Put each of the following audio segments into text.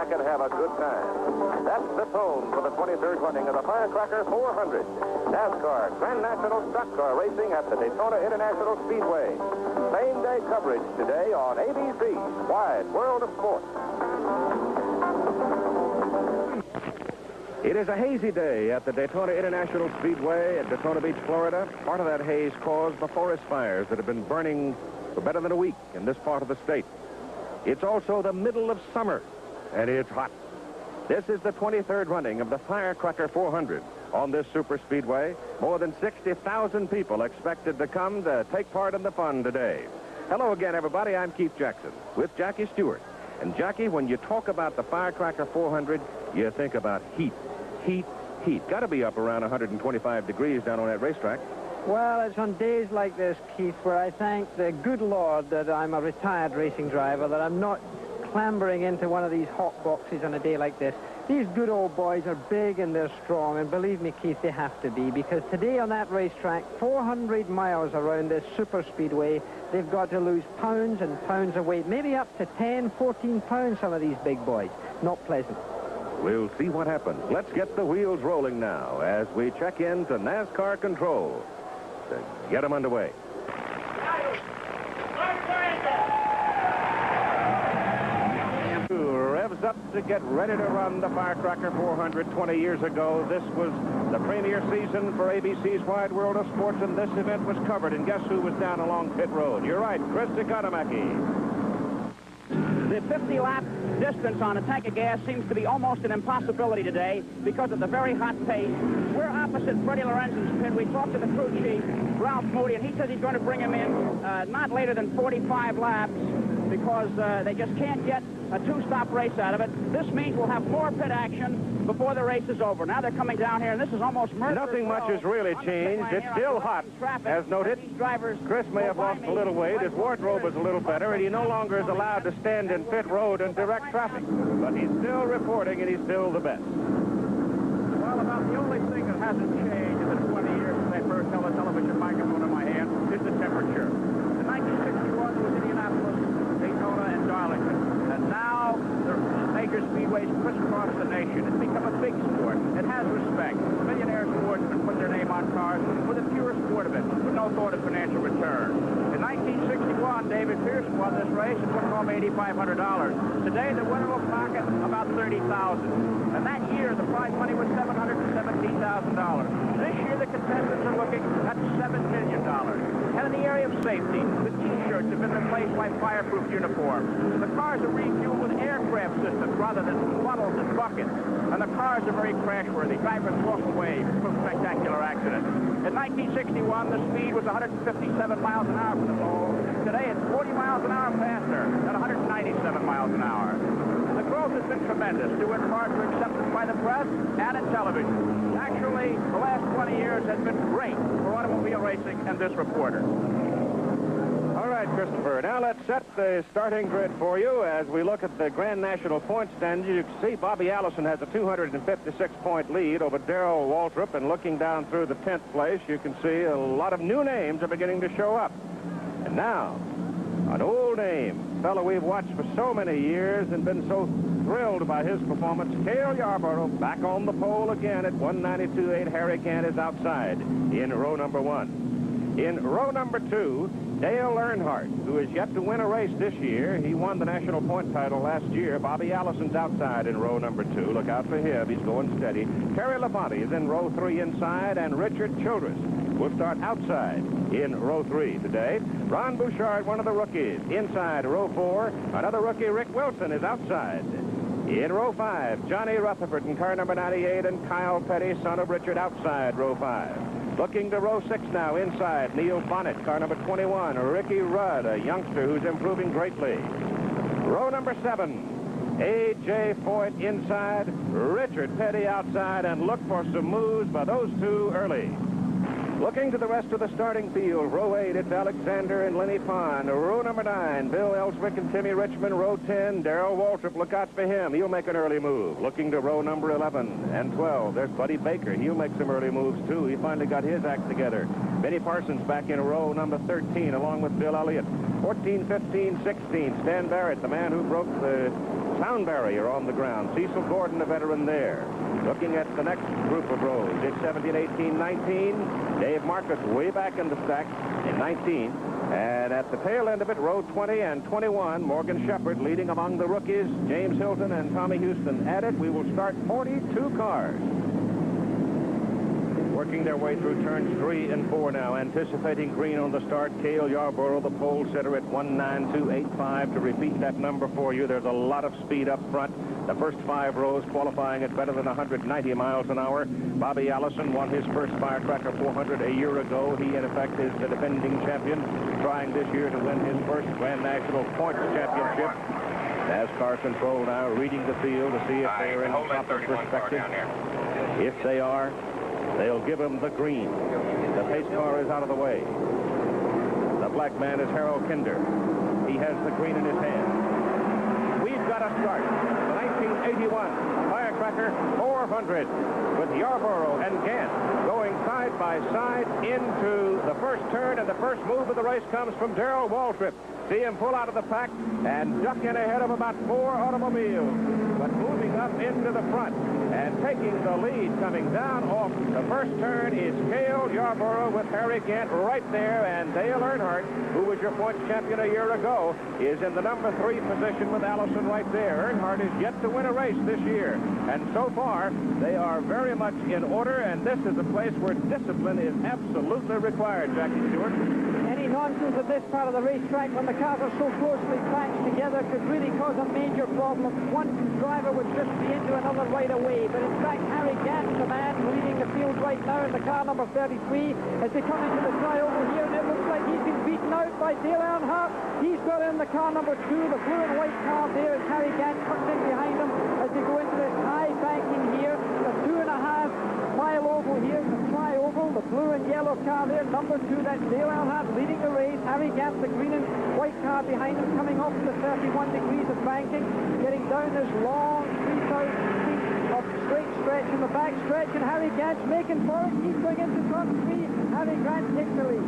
back and have a good time. That's the tone for the 23rd running of the Firecracker 400. NASCAR Grand National Stock Car Racing at the Daytona International Speedway. Same-day coverage today on ABC's Wide World of Sports. It is a hazy day at the Daytona International Speedway at Daytona Beach, Florida. Part of that haze caused the forest fires that have been burning for better than a week in this part of the state. It's also the middle of summer, and it's hot. This is the 23rd running of the Firecracker 400 on this super speedway. More than 60,000 people expected to come to take part in the fun today. Hello again, everybody. I'm Keith Jackson with Jackie Stewart. And Jackie, when you talk about the Firecracker 400, you think about heat. Heat, heat. Got to be up around 125 degrees down on that racetrack. Well, it's on days like this, Keith, where I thank the good Lord that I'm a retired racing driver, that I'm not clambering into one of these hot boxes on a day like this. These good old boys are big and they're strong, and believe me, Keith, they have to be, because today on that racetrack, 400 miles around this super speedway, they've got to lose pounds and pounds of weight, maybe up to 10, 14 pounds, some of these big boys. Not pleasant. We'll see what happens. Let's get the wheels rolling now as we check into NASCAR control to get them underway. Revs up to get ready to run the Firecracker 400. 20 years ago, this was the premier season for ABC's Wide World of Sports, and this event was covered. And guess who was down along pit road? You're right, Chris Economaki. The 50-lap distance on a tank of gas seems to be almost an impossibility today because of the very hot pace. We're opposite Freddie Lorenzen's pit. We talked to the crew chief, Ralph Moody, and he says he's going to bring him in not later than 45 laps because they just can't get a two-stop race out of it. This means we'll have more pit action before the race is over. Now they're coming down here, and this is almost murderous. Nothing much has really changed. It's still hot, as noted. Chris may have lost a little weight. His wardrobe is a little better, and he no longer is allowed to stand in pit road and direct traffic. But he's still reporting, and he's still the best. Well, about the only thing that hasn't changed in the 20 years since I first held a television microphone in my hand is the temperature. In 1961, it was Indianapolis, Daytona, and Darlington. And now the major speedways crisscross the nation. It's become a big sport. It has respect. Millionaire sportsmen put their name on cars for the pure sport of it, with no thought of financial return. In 1961, David Pierce won this race and took home $8,500. Today, the winner will pocket about $30,000. And that year, the prize money was $717,000. This year, the contestants are looking at $7 million. And in the area of safety, the T-shirts have been replaced by fireproof uniforms. The cars are refueled with aircraft systems rather than funnels and buckets. And the cars are very crashworthy. Drivers walk away from spectacular accidents. In 1961, the speed was 157 miles an hour for the pole. Today, it's 40 miles an hour faster at 197 miles an hour. The growth has been tremendous, due in part to acceptance by the press and in television. Actually, the last 20 years has been great for automobile racing and this reporter. All right, Christopher, now let's set the starting grid for you as we look at the Grand National point stand. You can see Bobby Allison has a 256-point lead over Darrell Waltrip, and looking down through the 10th place, you can see a lot of new names are beginning to show up. And now, an old name, a fellow we've watched for so many years and been so thrilled by his performance, Cale Yarborough, back on the pole again at 192.8. Harry Cant is outside in row number 1. In row number 2, Dale Earnhardt, who is yet to win a race this year. He won the national point title last year. Bobby Allison's outside in row number 2. Look out for him. He's going steady. Terry Labonte is in row 3 inside, and Richard Childress will start outside in row 3 today. Ron Bouchard, one of the rookies, inside row 4. Another rookie, Rick Wilson, is outside. In row 5, Johnny Rutherford in car number 98, and Kyle Petty, son of Richard, outside row 5. Looking to row 6 now, inside, Neil Bonnet, car number 21. Ricky Rudd, a youngster who's improving greatly. Row number 7, A.J. Foyt inside, Richard Petty outside, and look for some moves by those two early. Looking to the rest of the starting field, row 8, it's Alexander and Lenny Pond. Row number 9, Bill Ellswick and Timmy Richmond. Row 10, Darrell Waltrip. Look out for him. He'll make an early move. Looking to row number 11 and 12, there's Buddy Baker. He'll make some early moves, too. He finally got his act together. Benny Parsons back in row number 13, along with Bill Elliott. 14, 15, 16, Stan Barrett, the man who broke the Sound barrier on the ground. Cecil Gordon, a veteran there. Looking at the next group of rows, it's 17, 18, 19. Dave Marcus way back in the stack in 19. And at the tail end of it, row 20 and 21, Morgan Shepherd leading among the rookies. James Hilton and Tommy Houston at it. We will start 42 cars. Working their way through turns 3 and 4 now, anticipating green on the start. Cale Yarborough, the pole sitter, at 19285. To repeat that number for you, there's a lot of speed up front. The first 5 rows qualifying at better than 190 miles an hour. Bobby Allison won his first Firecracker 400 a year ago. He, in effect, is the defending champion, trying this year to win his first Grand National Points Championship. NASCAR control now, reading the field to see if they're in proper perspective. If they are, they'll give him the green. The pace car is out of the way. The black man is Harold Kinder. He has the green in his hand. We've got a start. The 1981 Firecracker 400 with Yarborough and Gant going side by side into the first turn, and the first move of the race comes from Darrell Waltrip. See him pull out of the pack and duck in ahead of about 4 automobiles, but moving up into the front and taking the lead coming down off the first turn is Cale Yarborough with Harry Gant right there, and Dale Earnhardt, who was your points champion a year ago, is in the number 3 position with Allison right there. Earnhardt is yet to win a race this year, and so far they are very much in order, and this is a place where discipline is absolutely required, Jackie Stewart. Any nonsense at this part of the racetrack when the cars are so closely packed together could really cause a major problem. One driver would just be into another right away. But in fact, Harry Gant, the man leading the field right now in the car number 33, as they come into the trioval here, and it looks like he's been beaten out by Dale Earnhardt. He's got in the car number 2, the blue and white car there, as Harry Gant comes in behind him as they go into this high banking here, the 2.5-mile oval here, the tri-oval, the blue and yellow car there, number 2, that's Dale Earnhardt leading the race. Harry Gant, the green and white car behind him, coming off the 31 degrees of banking, getting down this long 3,000 feet of straight stretch in the back stretch, and Harry Gant's making for it. He's going into front 3. Harry Gant takes the lead.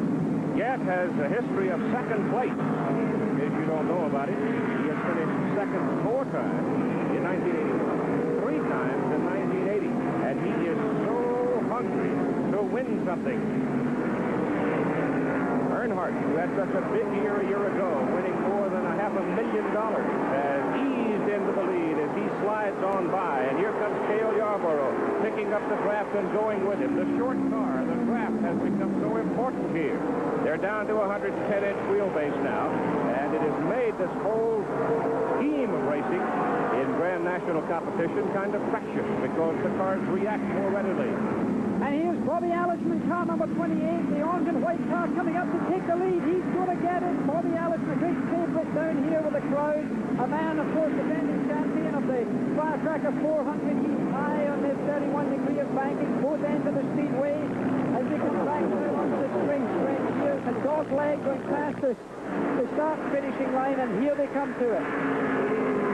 Gant has a history of second place. In case you don't know about it, he has finished second 4 times in 1981, 3 times in 1980, and he is so hungry to win something. Earnhardt, who had such a big year a year ago, winning more than $500,000, has eased into the lead as he slides on by. And here comes Cale Yarborough picking up the draft and going with him. The short car, the draft, has become so important here. They're down to a 110-inch wheelbase now, and it has made this whole scheme of racing in Grand National competition kind of fractious because the cars react more readily. And here's Bobby Allison in car number 28, the orange and white car coming up to take the lead. He's going to get it. Bobby Allison, a great favorite down here with the crowd. A man, of course, defending champion of the Firecracker 400. He's high on this 31 degree of banking, both ends of the Speedway. As they come back onto the spring stretch here, and dog leg going past the start-finishing line, and here they come to it.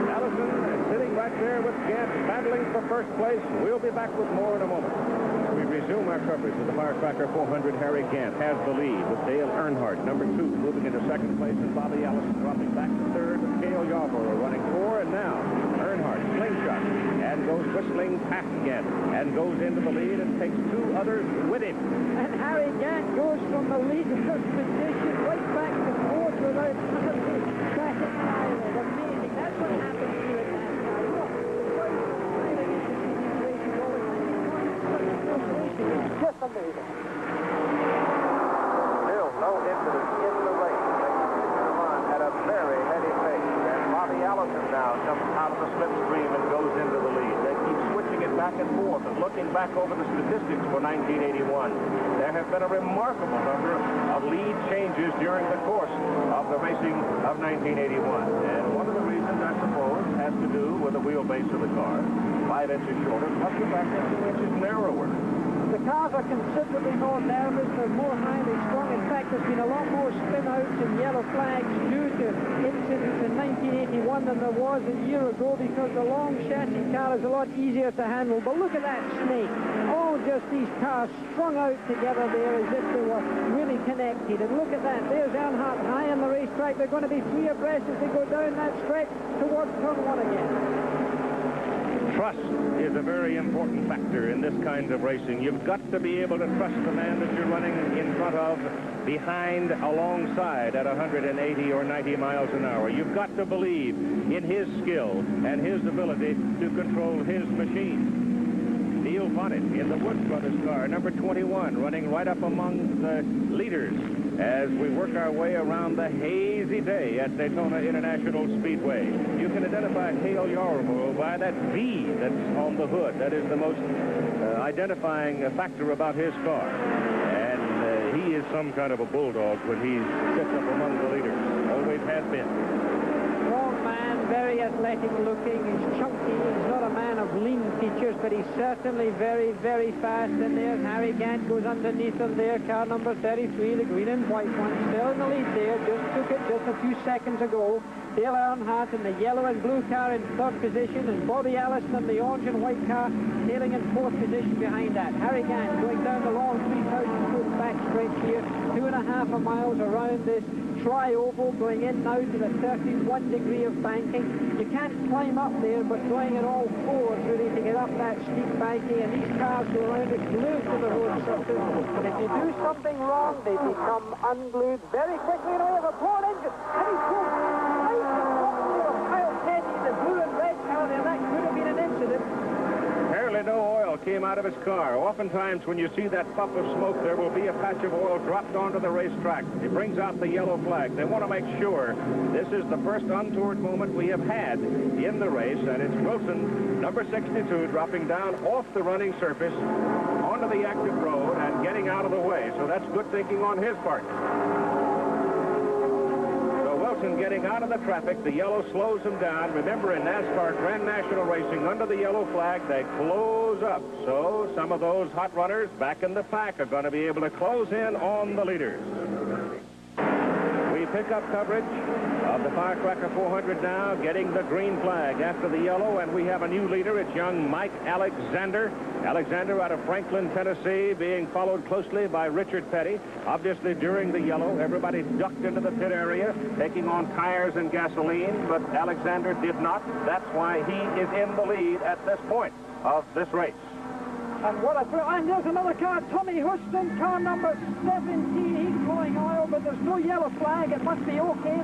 Allison sitting back there with Gant battling for first place. We'll be back with more in a moment. We resume our coverage of the Firecracker 400. Harry Gant has the lead with Dale Earnhardt, number 2, moving into second place, and Bobby Allison dropping back to third with Cale Yarborough running 4, and now Earnhardt slingshot and goes whistling past Gant and goes into the lead and takes 2 others with him. And Harry Gant goes from the leader's position right back to 4th without second either. Amazing. That's what happens to it. Just amazing. Still no incident in the race. At a very heady pace. And Bobby Allison now comes out of the slipstream and goes into the lead. They keep switching it back and forth and looking back over the statistics for 1981. There have been a remarkable number of lead changes during the course of the racing of 1981. And one of the reasons, I suppose, has to do with the wheelbase of the car. 5 inches shorter, plus the fact that 2 inches narrower. The cars are considerably more nervous. They're more highly strung. In fact, there's been a lot more spin-outs and yellow flags due to incidents in 1981 than there was a year ago because the long chassis car is a lot easier to handle. But look at that snake. All just these cars strung out together there as if they were really connected. And look at that. There's Earnhardt high on the racetrack. They're going to be three abreast as they go down that stretch towards turn one again. Trust is a very important factor in this kind of racing. You've got to be able to trust the man that you're running in front of, behind, alongside at 180 or 90 miles an hour. You've got to believe in his skill and his ability to control his machine. Neil Bonnet in the Woods Brothers car, number 21, running right up among the leaders as we work our way around the hazy day at Daytona International Speedway. You can identify Hale Yarmo by that V that's on the hood. That is the most identifying factor about his car. And he is some kind of a bulldog when he sits up among the leaders. Always has been. Strong man, very athletic looking. He's chunky. He's not a man of lean features, but he's certainly very, very fast. And there's Harry Gant goes underneath him there. Car number 33, the green and white one, still in the lead there. Just took it just a few seconds ago. Dale Earnhardt in the yellow and blue car in third position, and Bobby Allison in the orange and white car tailing in fourth position behind that. Harry Gant going down the long 3,000-foot back stretch here, 2.5 miles around this tri-oval, going in now to the 31 degree of banking. You can't climb up there, but going at all fours really to get up that steep banking, and these cars go around it glued to the road surface. And if you do something wrong, they become unglued very quickly. And we have a blown engine, and he's going right to Kyle Petty, the blue and red car there. That could have been an incident. Apparently no oil came out of his car. Oftentimes when you see that puff of smoke, there will be a patch of oil dropped onto the racetrack. It brings out the yellow flag. They want to make sure this is the first untoward moment we have had in the race, and it's Wilson, number 62, dropping down off the running surface onto the active road and getting out of the way. So that's good thinking on his part. Getting out of the traffic, the yellow slows him down. Remember, in NASCAR Grand National Racing, under the yellow flag, they close up. So some of those hot runners back in the pack are going to be able to close in on the leaders. We pick up coverage of the Firecracker 400 now, getting the green flag after the yellow, and we have a new leader. It's young Mike Alexander. Alexander out of Franklin, Tennessee, being followed closely by Richard Petty. Obviously, during the yellow, everybody ducked into the pit area, taking on tires and gasoline, but Alexander did not. That's why he is in the lead at this point of this race. And what a thrill. And there's another car, Tommy Houston, car number 17. He's blowing oil, but there's no yellow flag. It must be okay.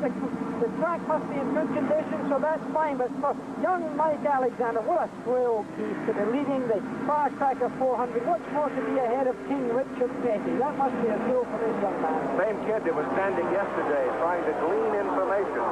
The track must be in good condition, so that's fine. But for young Mike Alexander, what a thrill piece to be leading the Firecracker 400. What's more to be ahead of King Richard Petty? That must be a thrill for this young man. Same kid that was standing yesterday trying to glean information,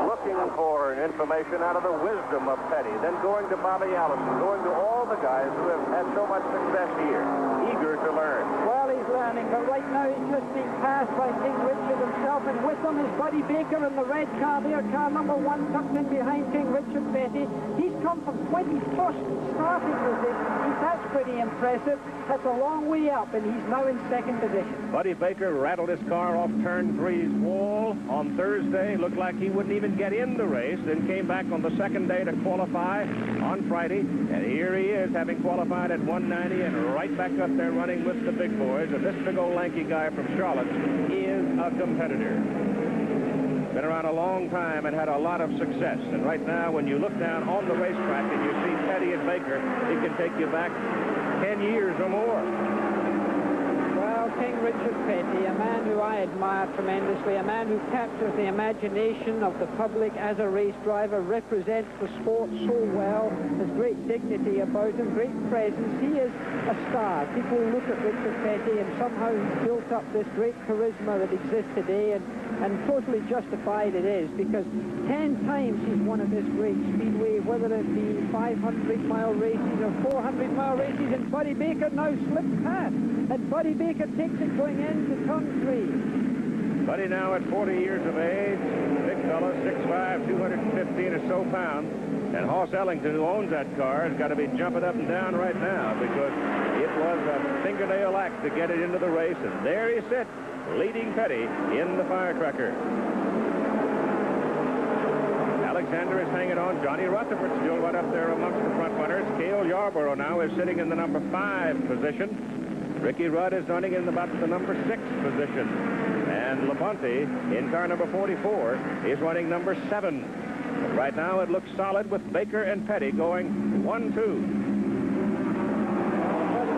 looking for information out of the wisdom of Petty, then going to Bobby Allison, going to all the guys who have had so much success here, eager to learn. Well, he's learning, but right now he's just being passed by King Richard himself, and with him is Buddy Baker in the red car there, car number 1, tucked in behind King Richard Petty. He's come from 21st starting position. That's pretty impressive. That's a long way up, and he's now in second position. Buddy Baker rattled his car off turn 3's wall on Thursday. Looked like he wouldn't even get in the race, then came back on the second day to qualify on Friday. And here he is, having qualified at 190 and right back up there running with the big boys. And this big old lanky guy from Charlotte is a competitor. Been around a long time and had a lot of success. And right now, when you look down on the racetrack and you see Petty and Baker, it can take you back 10 years or more. Well, King Richard Petty, a man who I admire tremendously, a man who captures the imagination of the public as a race driver, represents the sport so well, has great dignity about him, great presence. He is a star. People look at Richard Petty and somehow he's built up this great charisma that exists today, and totally justified it is, because 10 times he's won at this great speedway, whether it be 500-mile races or 400-mile races, and Buddy Baker now slipped past, and Buddy Baker takes it going into turn 3. Buddy now at 40 years of age, big fella, 6'5", 215 or so pounds, And Hoss Ellington, who owns that car, has got to be jumping up and down right now because it was a fingernail act to get it into the race. And there he sits, leading Petty in the Firecracker. Alexander is hanging on. Johnny Rutherford still right up there amongst the front runners. Cale Yarborough now is sitting in the number 5 position. Ricky Rudd is running in about the number 6 position. And Labonte in car number 44 is running number 7. But right now it looks solid with Baker and Petty going 1-2.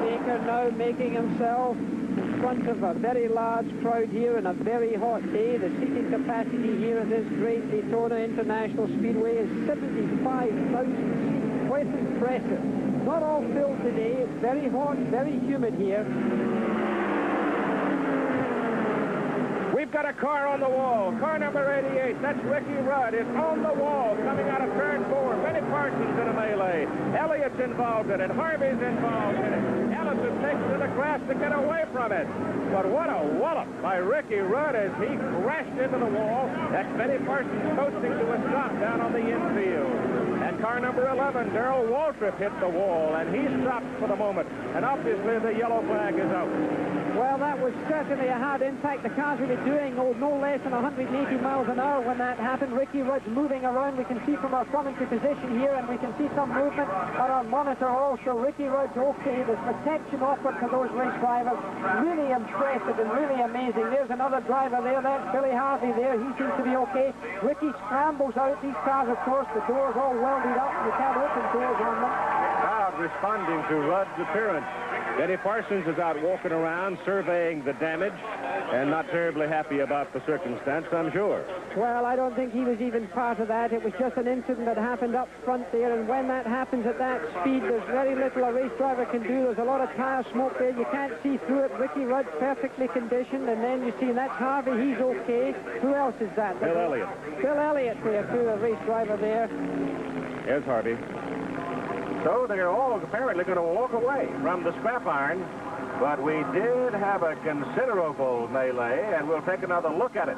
Baker now making himself in front of a very large crowd here on a very hot day. The seating capacity here at this great Daytona International Speedway is 75,000 seats. Quite impressive. Not all filled today. It's very hot, very humid here. We've got a car on the wall. Car number 88. That's Ricky Rudd. It's on the wall coming out of turn 4. Benny Parsons in a melee. Elliott's involved in it. Harvey's involved in it. Ellison takes to the grass to get away from it. But what a wallop by Ricky Rudd as he crashed into the wall. That's Benny Parsons coasting to a stop down on the infield. And car number 11, Darrell Waltrip, hit the wall, and he stopped for the moment. And obviously the yellow flag is out. Well, that was certainly a hard impact. The cars were doing no less than 180 miles an hour when that happened. Ricky Rudd's moving around. We can see from our commentary position here, and we can see some movement on our monitor also. Ricky Rudd's okay. There's protection offered to those race drivers. Really impressive and really amazing. There's another driver there. That's Billy Harvey there. He seems to be okay. Ricky scrambles out. These cars, of course, the doors all welded up. You can't open doors on them. Crowd responding to Rudd's appearance. Benny Parsons is out walking around, surveying the damage, and not terribly happy about the circumstance, I'm sure. Well, I don't think he was even part of that. It was just an incident that happened up front there, and when that happens at that speed, there's very little a race driver can do. There's a lot of tire smoke there. You can't see through it. Ricky Rudd's perfectly conditioned, and then you see that's Harvey. He's okay. Who else is that? Bill Elliott. Bill Elliott there, too, a race driver there. There's Harvey. So they're all apparently going to walk away from the scrap iron, but we did have a considerable melee, and we'll take another look at it.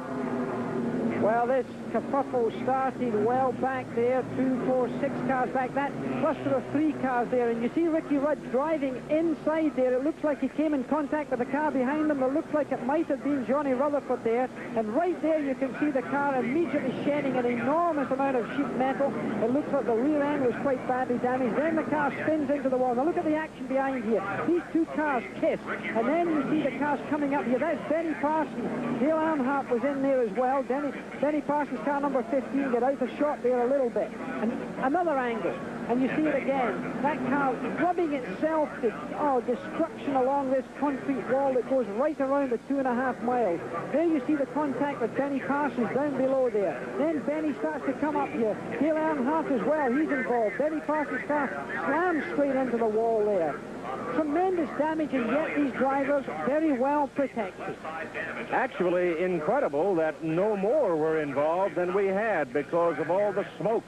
Well, this kerfuffle started well back there, 2, 4, 6 cars back. That cluster of 3 cars there, and you see Ricky Rudd driving inside there. It looks like he came in contact with the car behind him. It looks like it might have been Johnny Rutherford there. And right there you can see the car immediately shedding an enormous amount of sheet metal. It looks like the rear end was quite badly damaged. Then the car spins into the wall. Now look at the action behind here. These 2 cars kiss, and then you see the cars coming up here. That's Benny Parsons. Dale Earnhardt was in there as well. Benny Parsons, car number 15, get out of shot there a little bit. And another angle, and you see it again. That car rubbing itself to destruction along this concrete wall that goes right around the 2.5 miles. There you see the contact with Benny Parsons down below there. Then Benny starts to come up here. Dale Earnhardt as well, he's involved. Benny Parsons' car slams straight into the wall there. Tremendous damage, and yet these drivers very well protected. Actually, incredible that no more were involved than we had because of all the smoke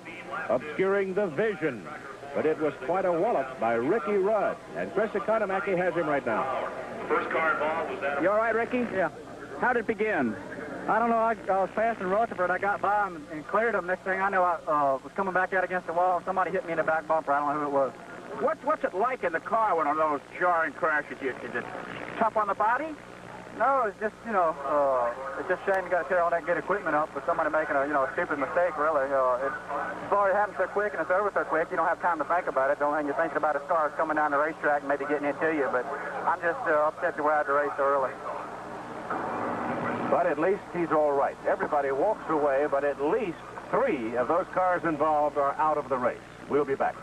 obscuring the vision. But it was quite a wallop by Ricky Rudd, and Chris Economaki has him right now. First car involved was that. You all right, Ricky? Yeah. How did it begin? I don't know. I was passing Rutherford. I got by him and cleared him. Next thing I know, I was coming back out against the wall. Somebody hit me in the back bumper. I don't know who it was. What's it like in the car when one of those jarring crashes? Is it tough on the body? No, it's just, it's just a shame you got to tear all that good equipment up for somebody making a, stupid mistake, really. It's already happened so quick and it's over so quick, you don't have time to think about it. The only thing you're thinking about is cars coming down the racetrack and maybe getting into you. But I'm just upset that we had to race so early. But at least he's all right. Everybody walks away, but at least 3 of those cars involved are out of the race. We'll be back.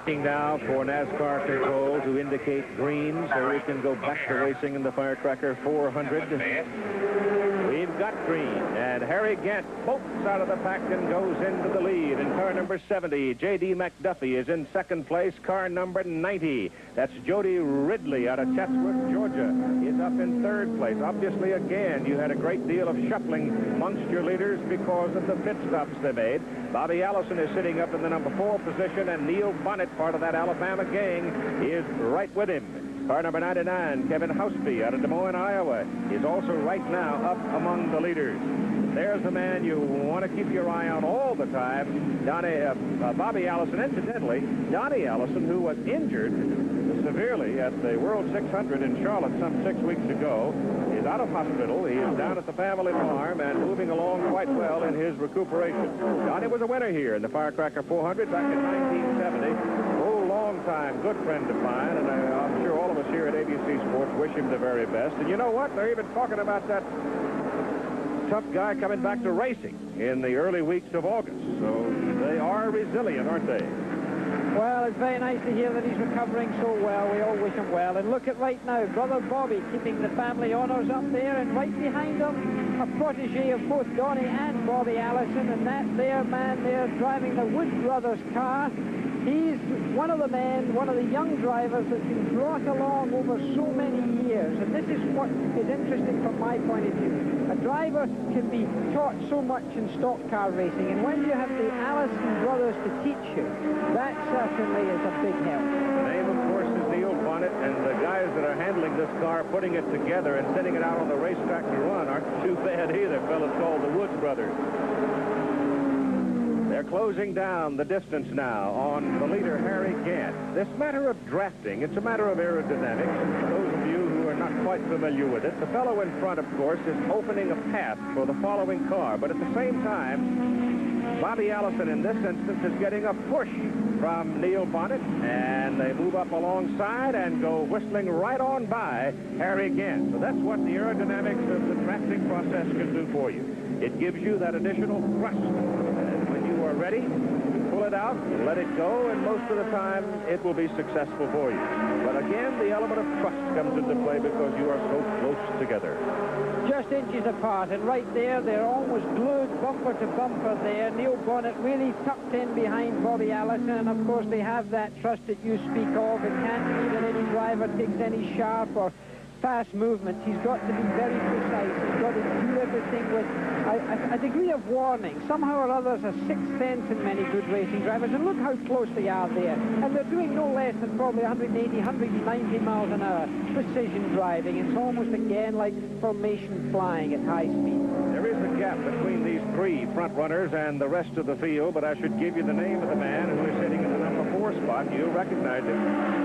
Now for NASCAR control to indicate green so we can go back to racing in the Firecracker 400. We've got green, and Harry Gant bolts out of the pack and goes into the lead. In car number 70, J.D. McDuffie is in second place. Car number 90, that's Jody Ridley out of Chatsworth, Georgia, is up in third place. Obviously, again, you had a great deal of shuffling amongst your leaders because of the pit stops they made. Bobby Allison is sitting up in the number 4 position, and Neil Bonnet, part of that Alabama gang, is right with him. Car number 99, Kevin Houseby out of Des Moines, Iowa, is also right now up among the leaders. there's the man you want to keep your eye on all the time, Bobby Allison. Incidentally, Donnie Allison, who was injured severely at the World 600 in Charlotte some 6 weeks ago, is out of hospital. He is down at the family farm and moving along quite well in his recuperation. Donnie was a winner here in the Firecracker 400 back in 1970. Oh, long time, good friend of mine, and I'm sure all of us here at ABC Sports wish him the very best. And you know what? They're even talking about that tough guy coming back to racing in the early weeks of August. So they are resilient, aren't they? Well, it's very nice to hear that he's recovering so well. We all wish him well. And look at right now, brother Bobby keeping the family honors up there, and right behind him, a protege of both Donnie and Bobby Allison, and that there man there driving the Wood Brothers car. He's one of the men, one of the young drivers that's been brought along over so many years. And this is what is interesting from my point of view. A driver can be taught so much in stock car racing, and when you have the Allison brothers to teach you, that certainly is a big help. The name, of course, is Neil Bonnet, and the guys that are handling this car, putting it together and sending it out on the racetrack to run aren't too bad either, fellas called the Woods Brothers. They're closing down the distance now on the leader, Harry Gant. This matter of drafting, it's a matter of aerodynamics. Those of you who are not quite familiar with it, the fellow in front, of course, is opening a path for the following car. But at the same time, Bobby Allison, in this instance, is getting a push from Neil Bonnet, and they move up alongside and go whistling right on by Harry Gant. So that's what the aerodynamics of the drafting process can do for you. It gives you that additional thrust. And when you are ready, pull it out, let it go, and most of the time it will be successful for you. But again, the element of trust comes into play because you are so close together. Just inches apart, and right there, they're almost glued bumper to bumper there. Neil Bonnet really tucked in behind Bobby Allison, and of course they have that trust that you speak of. It can't be that any driver takes any sharp or fast movements. He's got to be very precise. He's got to do everything with a degree of warning. Somehow or other, there's a sixth sense in many good racing drivers, and look how close they are there. And they're doing no less than probably 180, 190 miles an hour. Precision driving. It's almost again like formation flying at high speed. There is a gap between these three front runners and the rest of the field, but I should give you the name of the man who is sitting in the number 4 spot. You'll recognize him.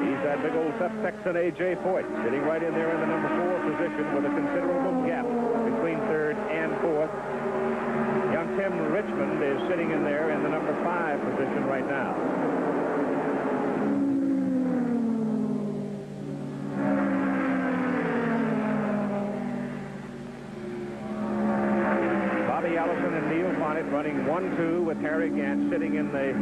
He's that big old tough Texan A.J. Foyt, sitting right in there in the number 4 position with a considerable gap between 3rd and 4th. Young Tim Richmond is sitting in there in the number 5 position right now. Bobby Allison and Neil Bonnet running 1-2 with Harry Gant sitting in the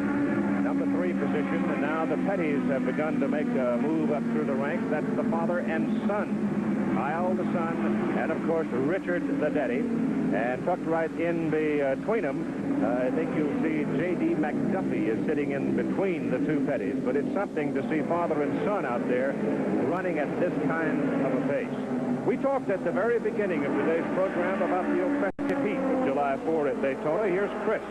number 3 position, and now the Petties have begun to make a move up through the ranks. That's the father and son. Kyle, the son, and of course Richard, the daddy. And tucked right in between them, I think you'll see J.D. McDuffie is sitting in between the two Petties. But it's something to see father and son out there running at this kind of a pace. We talked at the very beginning of today's program about the Old Heat of July 4 at Daytona. Here's Chris.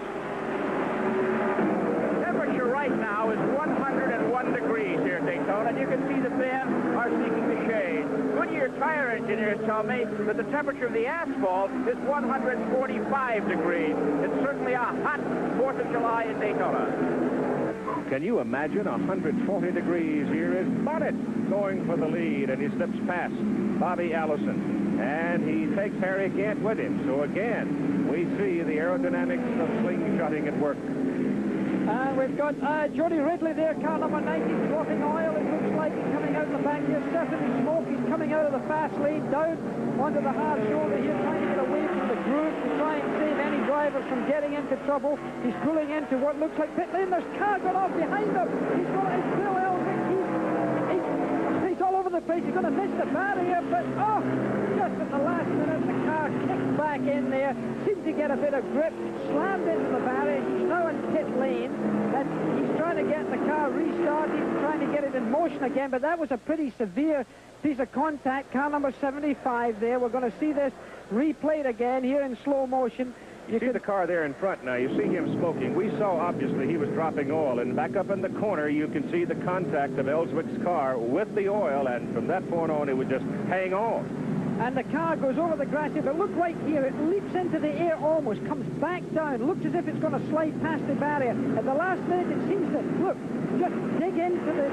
Temperature right now is 101 degrees here at Daytona, and you can see the men are seeking the shade. Goodyear tire engineers tell me that the temperature of the asphalt is 145 degrees. It's certainly a hot 4th of July in Daytona. Can you imagine 140 degrees? Here is Bonnet going for the lead, and he slips past Bobby Allison, and he takes Harry Gant with him. So again, we see the aerodynamics of slingshotting at work. And we've got Jody Ridley there, car number 90, dropping oil. It looks like he's coming out the back here. Stephanie Smoke, he's coming out of the fast lane, down onto the hard shoulder here, trying to get away from the groove to try and save any drivers from getting into trouble. He's pulling into what looks like pit lane. There's car gone off behind him. He's got his Bill Elvick. He's all over the place. He's going to miss the barrier, but just at the last minute, the car kicked back in there, seemed to get a bit of grip, slammed into the barrier. He's now in pit lane, and he's trying to get the car restarted, trying to get it in motion again, but that was a pretty severe piece of contact. Car number 75 there. We're going to see this replayed again here in slow motion. You see the car there in front now. You see him smoking. We saw, obviously, he was dropping oil. And back up in the corner, you can see the contact of Ellswick's car with the oil. And from that point on, it would just hang on. And the car goes over the grass. If it looked right here, it leaps into the air almost, comes back down, looks as if it's going to slide past the barrier. At the last minute, it seems to, look, just dig into the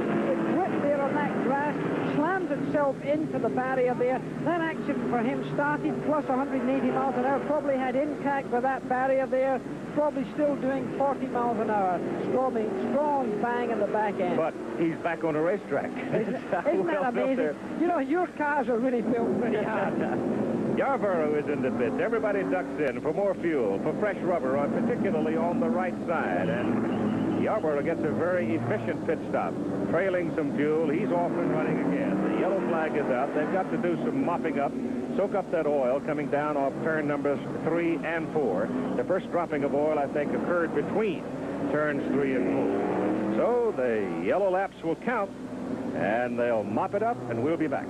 grip there on that grass, slams itself into the barrier there. That action for him started plus 180 miles an hour, probably had impact with that barrier there, probably still doing 40 miles an hour. Strong bang in the back end. But he's back on a racetrack. Isn't that amazing? You know, your cars are really built pretty hard. Yarborough is in the pits. Everybody ducks in for more fuel, for fresh rubber, particularly on the right side. And Yarborough gets a very efficient pit stop, trailing some fuel. He's off and running again. The yellow flag is out. They've got to do some mopping up, soak up that oil coming down off turn numbers 3 and 4. The first dropping of oil, I think, occurred between turns 3 and 4. So the yellow laps will count, and they'll mop it up, and we'll be back.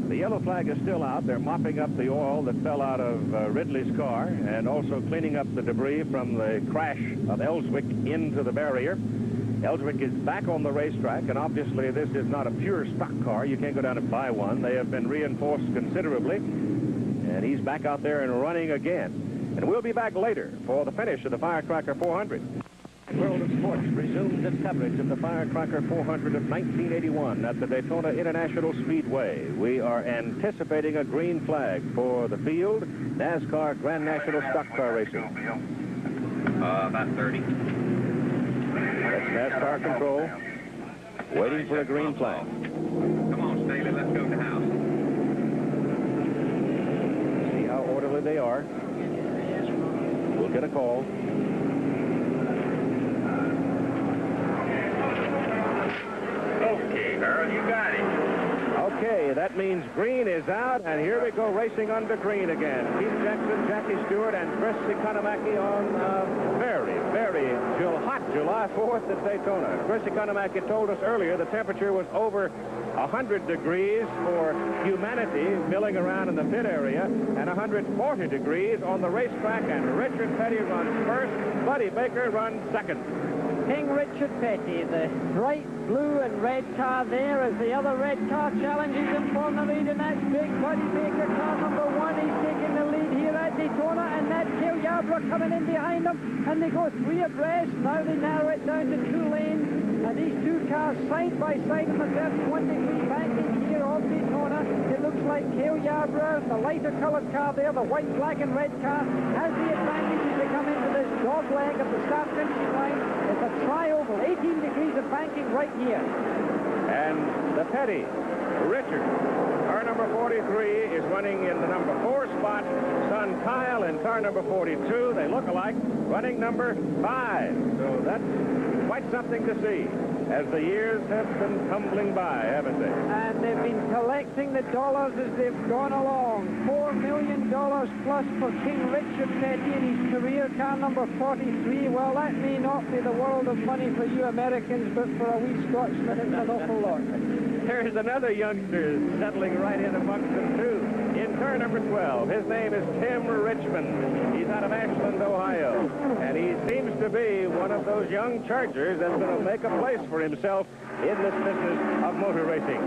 The yellow flag is still out. They're mopping up the oil that fell out of Ridley's car and also cleaning up the debris from the crash of Ellswick into the barrier. Ellswick is back on the racetrack, and obviously this is not a pure stock car. You can't go down and buy one. They have been reinforced considerably, and he's back out there and running again. And we'll be back later for the finish of the Firecracker 400. World of Sports resumes its coverage of the Firecracker 400 of 1981 at the Daytona International Speedway. We are anticipating a green flag for the field, NASCAR Grand National Stock Car Racing. About 30. That's NASCAR control, waiting for a green flag. Come on, Staley, let's go to the house. See how orderly they are. We'll get a call. Okay, Harold, you got it. Okay, that means green is out, and here we go racing under green again. Keith Jackson, Jackie Stewart, and Chris Economaki on very hot July 4th at Daytona. Chris Economaki told us earlier the temperature was over 100 degrees for humanity milling around in the pit area, and 140 degrees on the racetrack, and Richard Petty runs first, Buddy Baker runs second. King Richard Petty, the bright blue and red car there as the other red car challenges him for the lead, and that's big Buddy Baker, car number 1. He's taking the lead here at Daytona, and that's Cale Yarborough coming in behind them, and they go 3 abreast. Now they narrow it down to 2 lanes, and these 2 cars side by side in the first 1-degree banking here of Daytona. It looks like Cale Yarborough, the lighter colored car there, the white, black, and red car, has the advantage as they come into this dog leg of the start finishing line. It's a tri-oval, 18 degrees of banking right here. And the Petty, Richard, car number 43 is running in the number 4 spot. Son Kyle in car number 42, they look alike, running number 5. So that's quite something to see, as the years have been tumbling by, haven't they? And they've been collecting the dollars as they've gone along. $4 million plus for King Richard Petty in his career, car number 43. Well, that may not be the world of money for you Americans, but for a wee Scotsman, it's an awful lot. There's another youngster settling right in amongst them, too. In turn number 12, his name is Tim Richmond. He's out of Ashland, Ohio. And he seems to be one of those young chargers that's going to make a place for himself in this business of motor racing.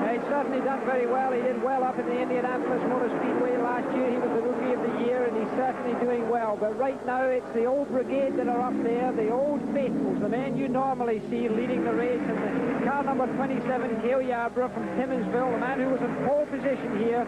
He's certainly done very well. He did well up in the Indianapolis Motor Speedway last year. He was the Rookie of the Year, and he's certainly doing well. But right now, it's the old brigade that are up there, the old faithfuls, the men you normally see leading the race. And the car number 27, Cale Yarborough from Timminsville, the man who was in pole position here,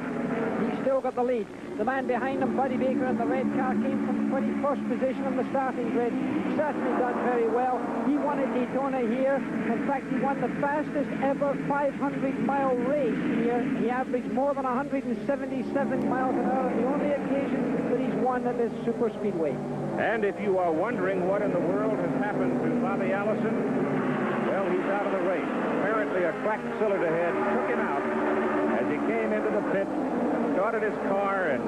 he's still got the lead. The man behind him, Buddy Baker, in the red car, came from 21st position on the starting grid. He's certainly done very well. He won at Daytona here. In fact, he won the fastest ever 500-mile race here. He averaged more than 177 miles an hour on the only occasion that he's won at this super speedway. And if you are wondering what in the world has happened to Bobby Allison, well, he's out of the race. Apparently a cracked cylinder head took him out as he came into the pit, started his car, and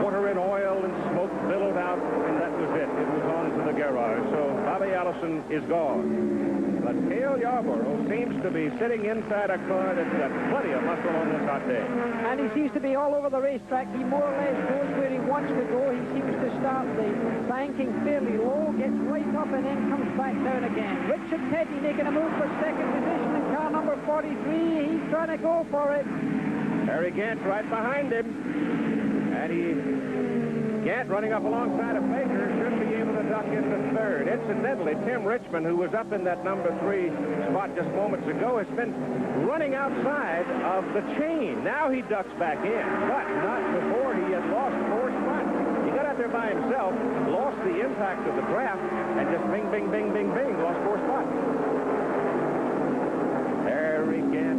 water and oil and smoke billowed out, and that was it. It was on to the garage. So Bobby Allison is gone. But Cale Yarborough seems to be sitting inside a car that's got plenty of muscle on this hot day. And he seems to be all over the racetrack. He more or less goes where he wants to go. He seems to start the banking fairly low, gets right up, and then comes back down again. Richard Petty making a move for second position in car number 43. He's trying to go for it. Harry Gant right behind him. And Gant running up alongside of Baker should be able to duck into third. Incidentally, Tim Richmond, who was up in that number 3 spot just moments ago, has been running outside of the chain. Now he ducks back in, but not before he had lost 4 spots. He got out there by himself, lost the impact of the draft, and just bing, bing, bing, bing, bing, lost 4 spots. Harry Gant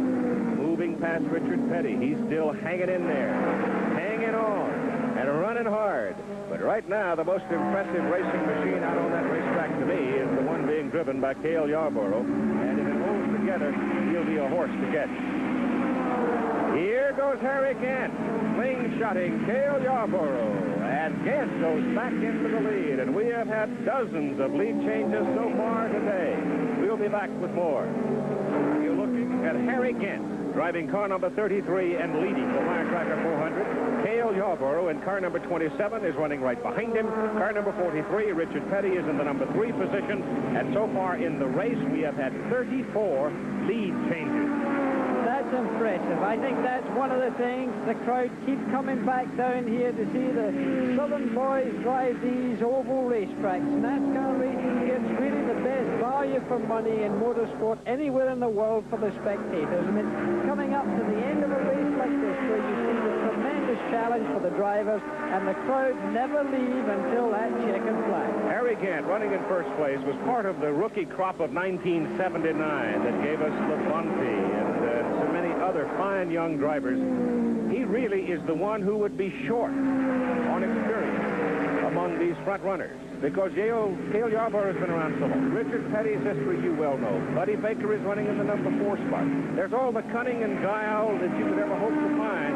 moving past Richard Petty. He's still hanging in there, hanging on, and running hard. But right now, the most impressive racing machine out on that racetrack to me is the one being driven by Cale Yarborough. And if it holds together, he'll be a horse to catch. Here goes Harry Gant, slingshotting Cale Yarborough. And Gant goes back into the lead. And we have had dozens of lead changes so far today. We'll be back with more. You're looking at Harry Gant, driving car number 33 and leading the Firecracker 400. Cale Yarborough in car number 27 is running right behind him. Car number 43, Richard Petty, is in the number 3 position. And so far in the race, we have had 34 lead changes. That's impressive. I think that's one of the things. The crowd keep coming back down here to see the Southern boys drive these oval racetracks. NASCAR racing gets really the best value for money in motorsport anywhere in the world for the spectators. And it's coming up to the end of a race like this where you see the tremendous challenge for the drivers, and the crowd never leave until that checkered flag. Harry Gant, running in first place, was part of the rookie crop of 1979 that gave us Labonte and so many other fine young drivers. He really is the one who would be short on experience among these front runners, because Cale Yarborough has been around so long. Richard Petty's history you well know. Buddy Baker is running in the number 4 spot. There's all the cunning and guile that you could ever hope to find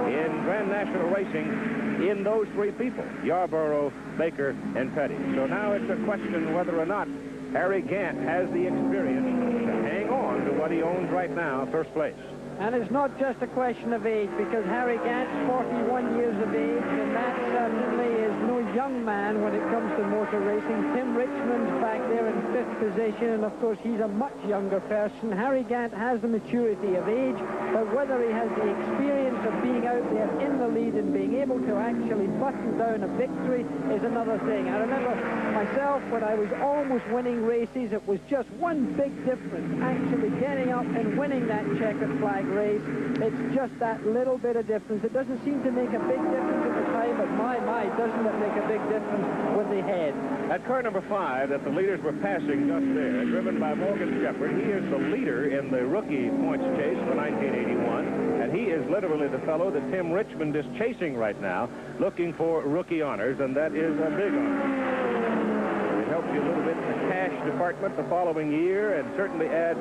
in Grand National racing in those 3 people, Yarborough, Baker, and Petty. So now it's a question whether or not Harry Gant has the experience to hang on to what he owns right now, first place. And it's not just a question of age, because Harry Gant's 41 years of age, and that certainly is no young man when it comes to motor racing. Tim Richmond's back there in 5th position, and of course he's a much younger person. Harry Gant has the maturity of age, but whether he has the experience of being out there in the lead and being able to actually button down a victory is another thing. I remember myself when I was almost winning races, it was just one big difference, actually getting up and winning that checkered flag race. It's just that little bit of difference. It doesn't seem to make a big difference at the time, but my, doesn't it make a big difference with the head. At car number 5 that the leaders were passing just there, driven by Morgan Shepherd, he is the leader in the rookie points chase for 1981, and he is literally the fellow that Tim Richmond is chasing right now, looking for rookie honors, and that is a big honor. It helps you a little bit in the cash department the following year, and certainly adds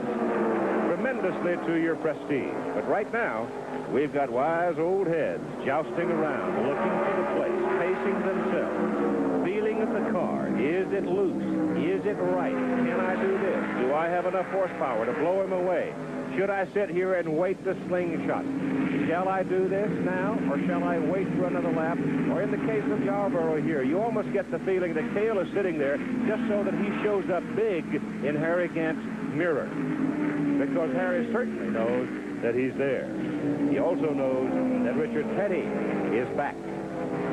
tremendously to your prestige. But right now, we've got wise old heads jousting around, looking for the place, pacing themselves, feeling of the car. Is it loose? Is it right? Can I do this? Do I have enough horsepower to blow him away? Should I sit here and wait the slingshot? Shall I do this now, or shall I wait for another lap? Or in the case of Yarborough here, you almost get the feeling that Cale is sitting there just so that he shows up big in Harry Gant's mirror, because Harry certainly knows that he's there. He also knows that Richard Petty is back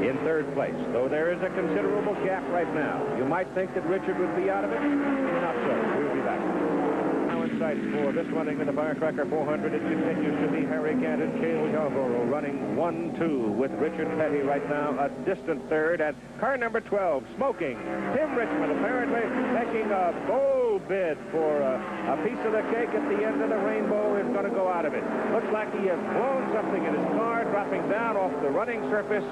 in 3rd place, though there is a considerable gap right now. You might think that Richard would be out of it. Not so. We'll be back. Now in sight for this running of the Firecracker 400, it continues to be Harry Gant and Cale Yarborough running 1-2 with Richard Petty right now a distant 3rd, and car number 12 smoking. Tim Richmond apparently making a bold bid for a piece of the cake at the end of the rainbow is going to go out of it. Looks like he has blown something in his car, dropping down off the running surface,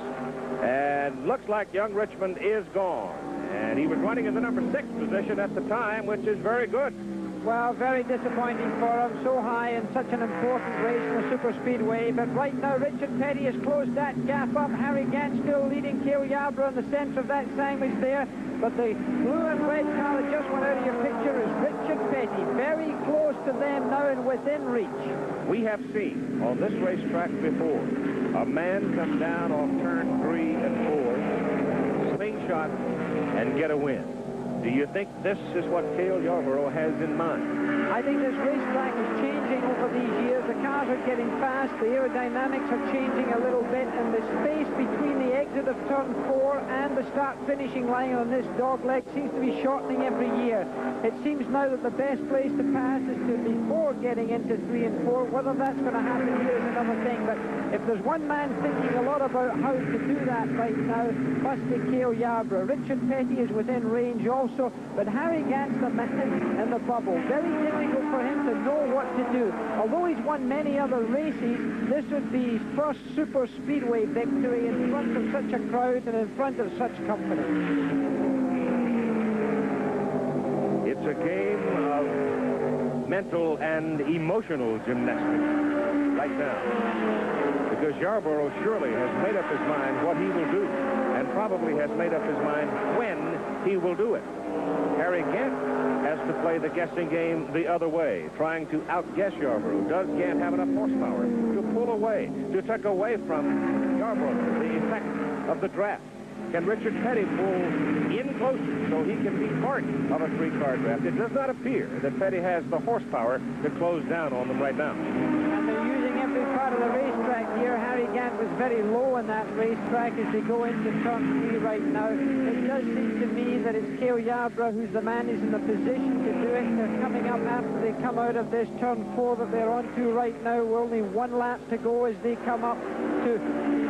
and looks like young Richmond is gone. And he was running in the number 6 position at the time, which is very good. Well, very disappointing for him, so high in such an important race in the super speedway. But right now, Richard Petty has closed that gap up. Harry Gant still leading. Cale Yarborough in the center of that sandwich there. But the blue and red car that just went out of your picture is Richard Petty. Very close to them now and within reach. We have seen on this racetrack before a man come down off turn 3 and 4, slingshot, and get a win. Do you think this is what Cale Yarborough has in mind? I think this racetrack is changing over these years. The cars are getting fast. The aerodynamics are changing a little bit. And the space between the exit of turn 4 and the start-finishing line on this dogleg seems to be shortening every year. It seems now that the best place to pass is to before getting into 3 and 4. Whether that's going to happen here is another thing. But if there's one man thinking a lot about how to do that right now, must be Cale Yarborough. Richard Petty is within range also, but Harry Gant's the man in the bubble. Very difficult for him to know what to do. Although he's won many other races, this would be his first super speedway victory in front of such a crowd and in front of such company. It's a game of mental and emotional gymnastics right now. Because Yarborough surely has made up his mind what he will do, and probably has made up his mind when he will do it. Harry Gant has to play the guessing game the other way, trying to outguess Yarborough. Does Gant have enough horsepower to pull away, to tuck away from Yarborough, the effect of the draft? Can Richard Petty pull in closer so he can be part of a 3-car draft? It does not appear that Petty has the horsepower to close down on them right now. And they're using every part of the racetrack here. Harry Gant was very low in that racetrack as they go into turn 3 right now. It does seem to me that it's Cale Yarborough who's the man who's in the position to do it. They're coming up after they come out of this turn 4 that they're onto right now. We're only 1 lap to go as they come up to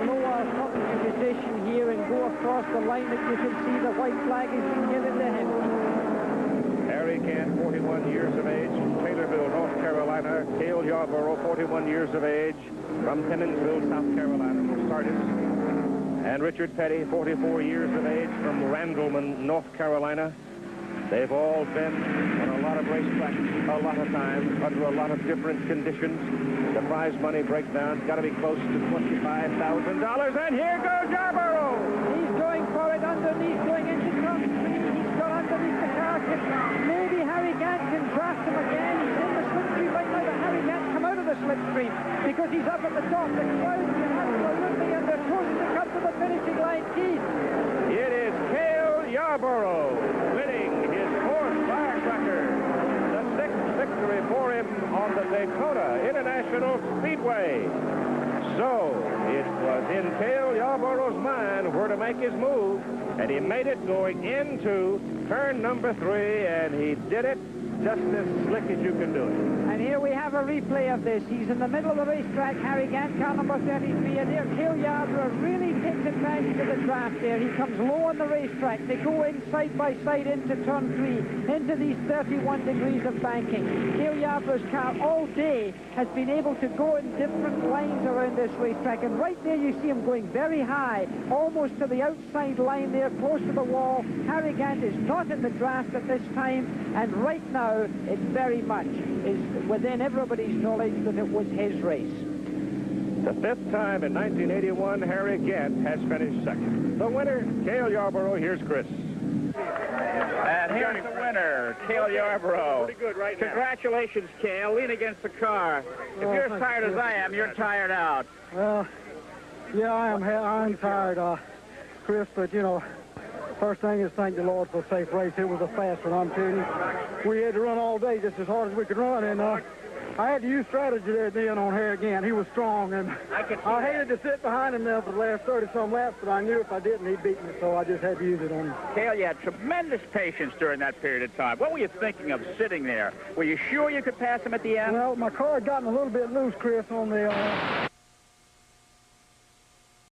lower position here and go across the line that you can see the white flag has been given to him. Harry Gant, 41 years of age, Taylorville, North Carolina. Cale Yarborough, 41 years of age, from Timminsville, South Carolina, for starters. And Richard Petty, 44 years of age, from Randleman, North Carolina. They've all been on a lot of racetracks, a lot of times, under a lot of different conditions. The prize money breakdown's got to be close to $25,000. And here goes Yarborough! He's going for it underneath, going into turn 3. He's got underneath the car. Maybe Harry Gant can draft him again. He's in the slipstream right now, but Harry Gant's come out of the slipstream because he's up at the top. The crowd's absolutely under toast to come to the finishing line, Keith. It is Cale Yarborough winning his 4th Firecracker. The 6th victory for him on the Daytona International Speedway. So it was in Cale Yarborough's mind where to make his move, and he made it going into turn number 3, and he did it just as slick as you can do it. And here we have a replay of this. He's in the middle of the racetrack. Harry Gant, car number 33, and there Cale Yarborough really takes advantage of the draft there. He comes low on the racetrack. They go in side by side into turn 3, into these 31 degrees of banking. Cale Yarborough's car all day has been able to go in different lines around this racetrack, and right there you see him going very high, almost to the outside line there, close to the wall. Harry Gant is not in the draft at this time, and right now it very much is within everybody's knowledge that it was his race. The 5th time in 1981, Harry Gant has finished 2nd. The winner, Cale Yarborough. Here's Chris. And here's the winner, Cale Yarborough. Pretty good right now. Congratulations, Cale. Lean against the car. If you're as tired as I am, you're tired out. Well, yeah, I'm tired, Chris, but, you know, first thing is thank the Lord for a safe race. It was a fast one, I'm telling you. We had to run all day just as hard as we could run, and I had to use strategy there at the end on Harry Gant. He was strong, and I hated to sit behind him now for the last 30-some laps, but I knew if I didn't, he'd beat me, so I just had to use it on him. Cale, you had tremendous patience during that period of time. What were you thinking of sitting there? Were you sure you could pass him at the end? Well, my car had gotten a little bit loose, Chris, on the